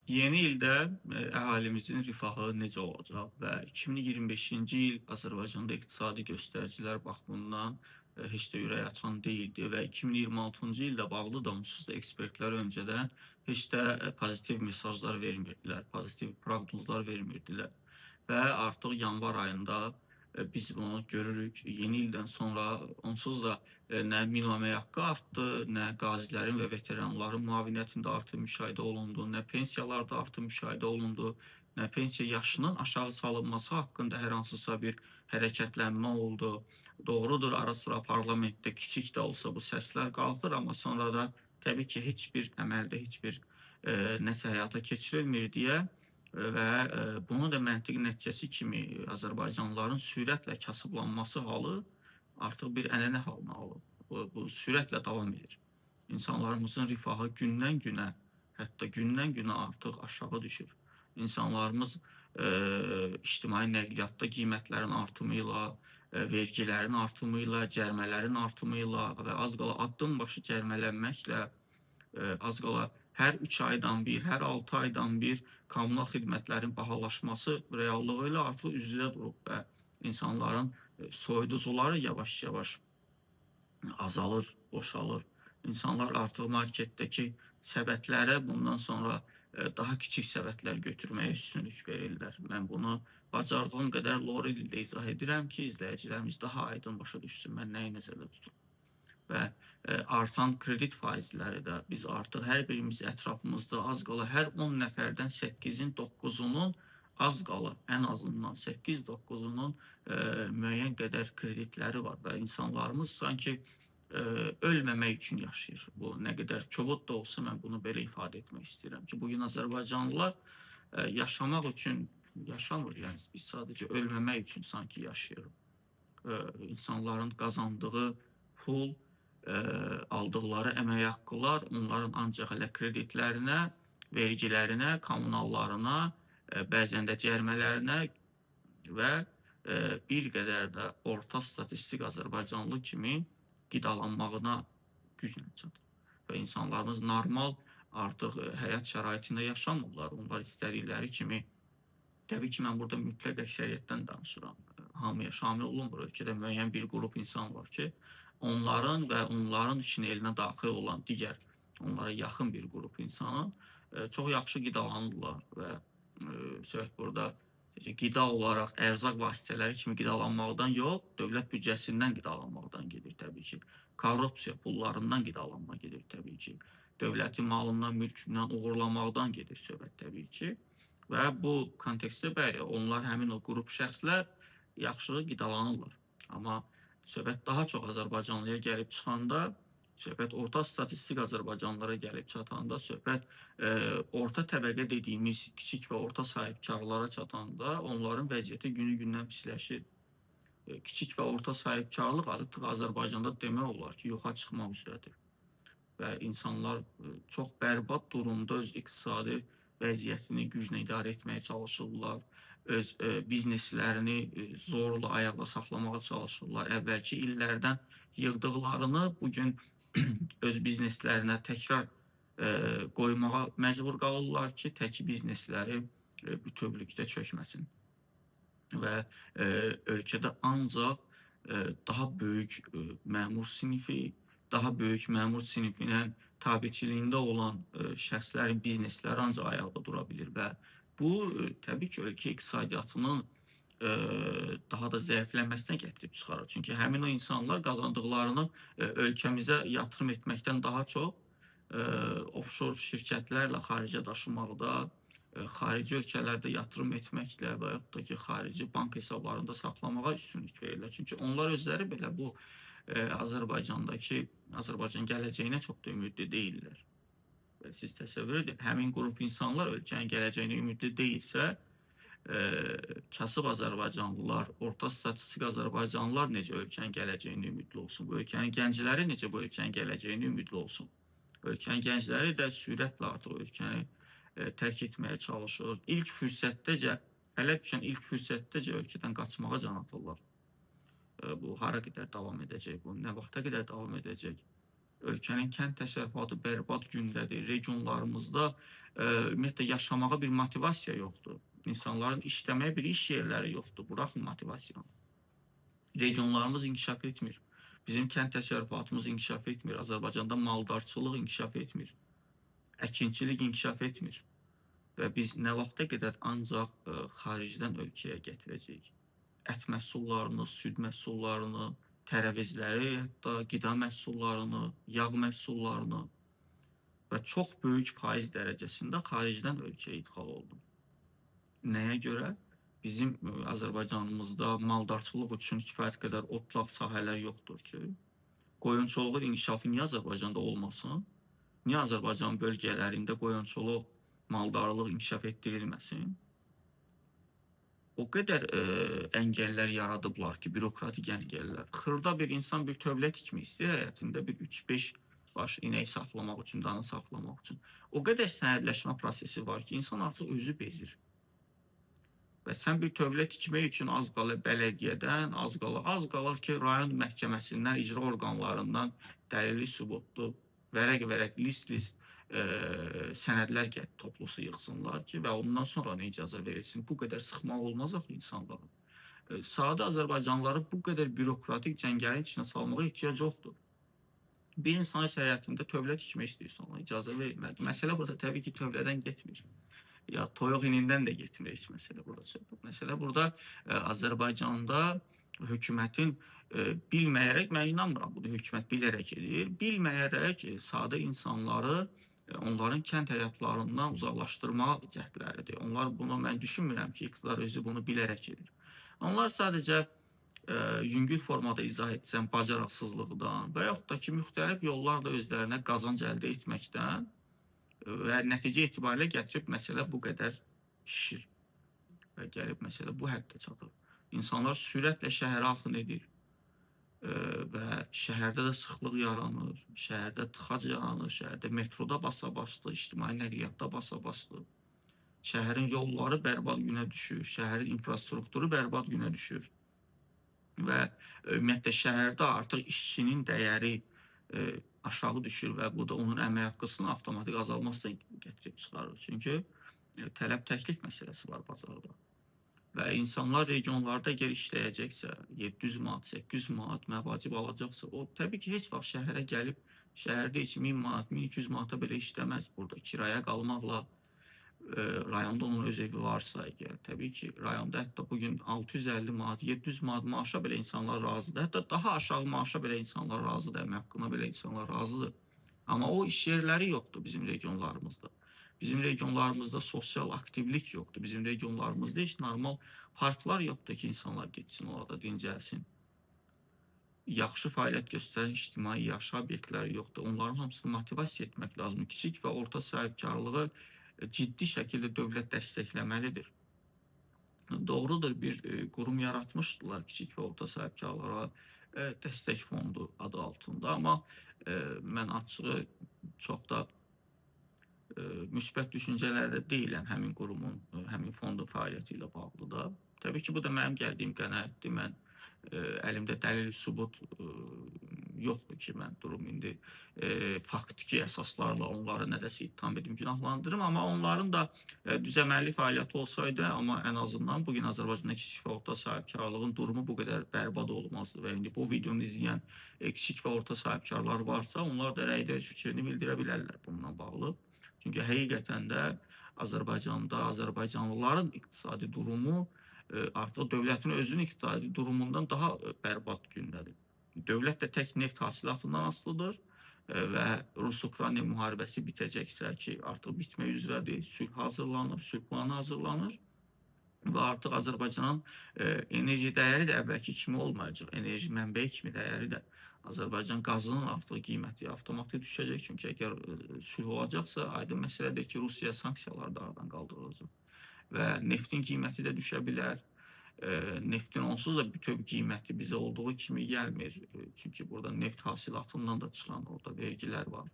Yeni ildə əhalimizin rifahı necə olacaq və 2025-ci il Azərbaycanda iqtisadi göstəricilər baxımından heç də ürək açan deyildi və 2026-cı illə bağlı da onsuz da ekspertlər öncədən heç də pozitiv mesajlar vermirdilər, pozitiv proqnozlar vermirdilər və artıq yanvar ayında biz bunu görürük. Yeni ildən sonra onsuz da nə minimum haqqı artdı, nə qazilərin və veteranların müaviniyyətində artım müşahidə olundu, nə pensiyalarda artım müşahidə olundu, nə pensiya yaşının aşağı salınması haqqında hər hansısa bir hərəkətlənmə oldu. Doğrudur, ara sıra parlamentdə kiçik də olsa bu səslər qalxır, amma sonra da təbii ki, heç bir əməldə heç bir nəsə həyata keçirilmir deyə və bunun da məntiqi nəticəsi kimi Azərbaycanlıların sürətlə kasıblanması halı artıq bir ənənə halını alıb. Bu sürətlə davam edir. İnsanlarımızın rifahı gündən-günə, hətta gündən-günə artıq aşağı düşür. İnsanlarımız ictimai nəqliyyatda qiymətlərin artımı ilə, vergilərin artımı ilə, cərimələrin artımı ilə və az qala addım başı cərimələnməklə, az qala hər 3 aydan bir, hər 6 aydan bir kommunal xidmətlərin bahalaşması reallığı ilə artıq üz-üzə durub və insanların soyuducuları yavaş-yavaş azalır, boşalır. İnsanlar artıq marketdəki səbətlərə bundan sonra daha kiçik səbətlər götürməyə üstünlük verirlər. Mən bunu bacardığım qədər lori dildə izah edirəm ki, izləyicilərimiz daha aydın başa düşsün mən nəyi nəzərdə tuturam. Və artan kredit faizləri də biz artıq hər birimiz ətrafımızda az qala hər 10 nəfərdən 8-in 9-unun az qala ən azından 8-9-unun müəyyən qədər kreditləri var və insanlarımız sanki ölməmək üçün yaşayır. Bu nə qədər kobud da olsa mən bunu belə ifadə etmək istəyirəm ki, bugün Azərbaycanlılar yaşamaq üçün yaşamır. Yəni biz sadəcə ölməmək üçün sanki yaşayırıq. İnsanların qazandığı pul, aldıqları əmək haqqılar onların ancaq elə kreditlərinə, vergilərinə, kommunallarına, bəzən də cərimələrinə və bir qədər də orta statistik Azərbaycanlı kimi qidalanmağına güclə çatır. Və insanlarımız normal artıq həyat şəraitində yaşamırlar. Onlar istədikləri kimi, təbii ki, mən burada mütləq əksəriyyətdən danışıram. Hamıya şamil olunmur. Ölkədə müəyyən bir qrup insan var ki, onların və onların şinelinə daxil olan digər, onlara yaxın bir qrup insanın çox yaxşı qidalanırlar və söhbət burada qida olaraq ərzaq vasitələri kimi qidalanmaqdan yox, dövlət büdcəsindən qidalanmaqdan gedir təbii ki. Korrupsiya pullarından qidalanma gedir təbii ki. Dövlətin malından, mülkündən uğurlamaqdan gedir söhbət təbii ki. Və bu kontekstdə bəli, onlar həmin o qrup şəxslər yaxşı qidalanırlar. Amma söhbət daha çox Azərbaycanlıya gəlib çıxanda, söhbət orta statistik Azərbaycanlılara gəlib çatanda, söhbət orta təbəqə dediyimiz kiçik və orta sahibkarlara çatanda onların vəziyyəti günü-gündən pisləşir. Kiçik və orta sahibkarlıq artıq Azərbaycanda demək olar ki, yoxa çıxmaq üzrədir. Və insanlar çox bərbad durumda öz iqtisadi vəziyyətini güclə idarə etməyə çalışırlar. Öz bizneslərini zorla ayaqda saxlamağa çalışırlar. Əvvəlki illərdən yığdıqlarını bugün öz bizneslərinə təkrar qoymağa məcbur qalırlar ki, tək biznesləri bütövlükdə çökməsin. Və ölkədə ancaq daha böyük məmur sinifi, daha böyük məmur sinifinin tabiçiliyində olan şəxslərin biznesləri ancaq ayaqda dura bilir və bu təbii ki, ölkə iqtisadiyyatının daha da zəifləməsinə gətirib çıxarır. Çünki həmin o insanlar qazandıqlarını ölkəmizə yatırım etməkdən daha çox offshore şirkətlərlə xaricə daşımaqda, xarici ölkələrdə yatırım etməklə və yaxud da ki, xarici bank hesablarında saxlamağa üstünlük verirlər. Çünki onlar özləri belə bu Azərbaycan gələcəyinə çox da ümidli deyirlər. Siz təsəvvür edin, həmin qrup insanlar ölkənin gələcəyinə ümidli deyilsə, kasıb Azərbaycanlılar, orta statistik Azərbaycanlılar necə ölkənin gələcəyinə ümidli olsun? Bu ölkənin gəncləri necə bu ölkənin gələcəyinə ümidli olsun? Ölkənin gəncləri də sürətlə artıq ölkəni tərk etməyə çalışır. İlk fürsətdəcə, ələ düşən ilk fürsətdəcə ölkədən qaçmağa can atırlar. Bu hara qədər davam edəcək, bu nə vaxta qədər davam edəcək? Ölkənin kənd təsərrüfatı bərbad gündədir. Regionlarımızda ümumiyyətlə yaşamağa bir motivasiya yoxdur. İnsanların işləməyə bir iş yerləri yoxdur. Buraxın motivasiyanı. Regionlarımız inkişaf etmir. Bizim kənd təsərrüfatımız inkişaf etmir. Azərbaycanda maldarçılıq inkişaf etmir. Əkinçilik inkişaf etmir. Və biz nə vaxta qədər ancaq xaricdən ölkəyə gətirəcəyik. Ət məhsullarını, süd məhsullarını, tərəvizləri, hətta qida məhsullarını, yağ məhsullarını və çox böyük faiz dərəcəsində xaricdən ölkəyə idxal olunur. Nəyə görə? Bizim Azərbaycanımızda maldarçılıq üçün kifayət qədər otlaq sahələr yoxdur ki, qoyunçuluğun inkişafı niyə Azərbaycanda olmasın? Niyə Azərbaycan bölgələrində qoyunçuluq, maldarlıq inkişaf etdirilməsin? O qədər əngəllər yaradıblar ki, bürokratik əngəllər. Xırda bir insan bir tövlə tikmək istəyir həyatında, bir 3-5 baş inək saxlamaq üçün, dana saxlamaq üçün. O qədər sənədləşmə prosesi var ki, insan artıq özü bezir. Və sən bir tövlə tikmək üçün az qalır bələdiyyədən, az qalır ki, rayon məhkəməsindən, icra orqanlarından dəlili, sübutlu, vərəq-vərəq, list-list sənədlər toplusu yığsınlar ki, və ondan sonra ona icazə verilsin. Bu qədər sıxmaq olmaz axı insanların. Sadə Azərbaycanlıları bu qədər bürokratik cəngəlin içinə salmağa ehtiyac yoxdur. Bir insan öz həyatında tövlə tikmək istəyirsə, ona icazə verilməlidir. Məsələ burada təbii ki, tövlədən getmir. Ya toyuq inindən də getmir heç məsələ burada söhbət. Məsələ burada Azərbaycanda hökumətin bilməyərək, mən inanmıram bunu hökumət bilərək edir, bilməyərək sadə insanları onların kənd həyatlarından uzaqlaşdırma cəhdləridir. Onlar bunu, mən düşünmürəm ki, iqtidar özü bunu bilərək edir. Onlar sadəcə yüngül formada izah etsəm bacarıqsızlıqdan və yaxud da ki, müxtəlif yollarla özlərinə qazanc əldə etməkdən və nəticə etibarilə gətirib məsələ bu qədər şişir və gəlib məsələ bu həddə çatır. İnsanlar sürətlə şəhərə axın edir və şəhərdə də sıxlıq yaranır, şəhərdə tıxac yaranır, şəhərdə metroda basa-basdı, ictimai nəqliyyatda basa-basdı. Şəhərin yolları bərbad günə düşür, şəhərin infrastrukturu bərbad günə düşür və ümumiyyətlə şəhərdə artıq işçinin dəyəri aşağı düşür və bu da onun əmək haqqısının avtomatik azalmasına gətirib çıxarır. Çünki tələb təklif məsələsi var bazarda. Və insanlar regionlarda əgər işləyəcəksə, 700 manat, 800 manat məvacib alacaqsa, o təbii ki, heç vaxt şəhərə gəlib, şəhərdə heç 1000 manat, 1200 manata belə işləməz. Burada kiraya qalmaqla, rayonda onun öz evi varsa əgər, təbii ki, rayonda hətta bugün 650 manat, 700 manat maaşa belə insanlar razıdır. Hətta daha aşağı maaşa belə insanlar razıdır, əmək haqqına belə insanlar razıdır. Amma o iş yerləri yoxdur bizim regionlarımızda. Bizim regionlarımızda sosial aktivlik yoxdur. Bizim regionlarımızda heç normal parklar yoxdur ki, insanlar getsin orada, dincəlsin. Yaxşı fəaliyyət göstərən ictimai yaşayış obyektləri yoxdur. Onların hamısını motivasiya etmək lazımdır. Kiçik və orta sahibkarlığı ciddi şəkildə dövlət dəstəkləməlidir. Doğrudur, bir qurum yaratmışdılar kiçik və orta sahibkarlara dəstək fondu adı altında. Amma mən açığı çox da müsbət düşüncələrdə deyiləm həmin qurumun, həmin fondun fəaliyyəti ilə bağlı da. Təbii ki, bu da mənim gəldiyim qənaətdir. Mən əlimdə dəlil, sübut yoxdur ki, mən durum indi faktiki əsaslarla onları nədəsə ittiham edim, günahlandırım. Amma onların da düzəməlli fəaliyyəti olsaydı, amma ən azından bugün Azərbaycanda kiçik və orta sahibkarlığın durumu bu qədər bərbad olmazdı. Və indi bu videonu izləyən kiçik və orta sahibkarlar varsa, onlar da rəydə öz fikrini bildirə bilərlər bununla bağlı. Çünki həqiqətən də Azərbaycanda Azərbaycanlıların iqtisadi durumu artıq dövlətin özünün iqtisadi durumundan daha bərbad gündədir. Dövlət də tək neft hasilatından asılıdır və Rus-Ukrayna müharibəsi bitəcəksə ki, artıq bitmək üzrədir, sülh hazırlanır, sülh planı hazırlanır və artıq Azərbaycanın enerji dəyəri də əvvəlki kimi olmayacaq, enerji mənbəyi kimi dəyəri də. Azərbaycan qazının artıq qiyməti avtomatik düşəcək, çünki əgər sülh olacaqsa, aydın məsələdir ki, Rusiya sanksiyaları da aradan qaldırılacaq və neftin qiyməti də düşə bilər. Neftin onsuz da bütöv qiyməti bizə olduğu kimi gəlmir, çünki burada neft hasilatından da çıxan orada vergilər var,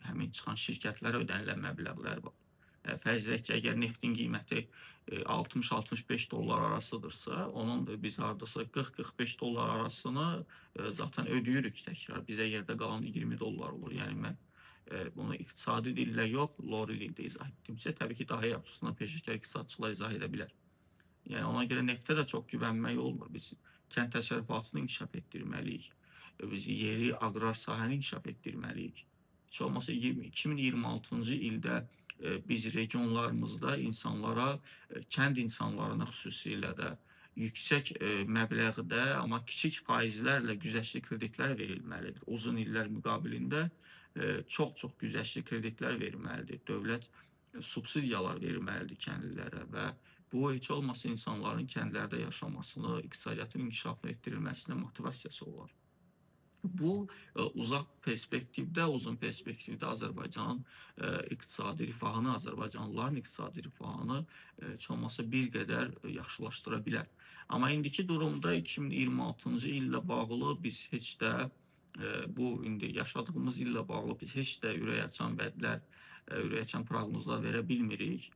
həmin çıxan şirkətlərə ödənilən məbləğlər var. Fərz edək ki, əgər neftin qiyməti 60-65 dollar arasıdırsa, onun biz hardasa 40-45 dollar arasını zaten ödəyirik təkrar. Bizə yerdə qalan 20 dollar olur. Yəni mən bunu iqtisadi dillə yox, lori dildə izah etdimsə, təbii ki, daha yaxşısını peşəkar iqtisadçılar izah edə bilər. Yəni ona görə neftə də çox güvənmək olmur. Biz kənd təsərrüfatını inkişaf etdirməliyik. Biz yeri aqrar sahəni inkişaf etdirməliyik. Heç olmasa 2026-cı ildə biz regionlarımızda insanlara, kənd insanlarına xüsusilə də yüksək məbləğdə, amma kiçik faizlərlə güzəştli kreditlər verilməlidir. Uzun illər müqabilində çox-çox güzəştli kreditlər verilməlidir. Dövlət subsidiyalar verməlidir kəndlilərə və bu heç olmasa insanların kəndlərdə yaşamasını, iqtisadiyyatın inkişafını etdirilməsinə motivasiyası olar. Bu uzaq perspektivdə, uzun perspektivdə Azərbaycanın iqtisadi rifahını, Azərbaycanlıların iqtisadi rifahını heç olmasa bir qədər yaxşılaşdıra bilər. Amma indiki durumda 2026-cı illə bağlı biz heç də bu indi yaşadığımız illə bağlı biz heç də ürəkaçan vədlər, ürəkaçan proqnozlar verə bilmirik.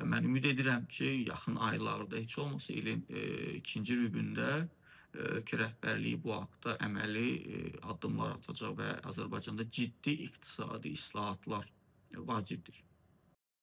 Mən ümid edirəm ki, yaxın aylarda heç olmasa ilin ikinci rübündə ki, rəhbərliyi bu haqda əməli addımlar atacaq və Azərbaycanda ciddi iqtisadi islahatlar vacibdir.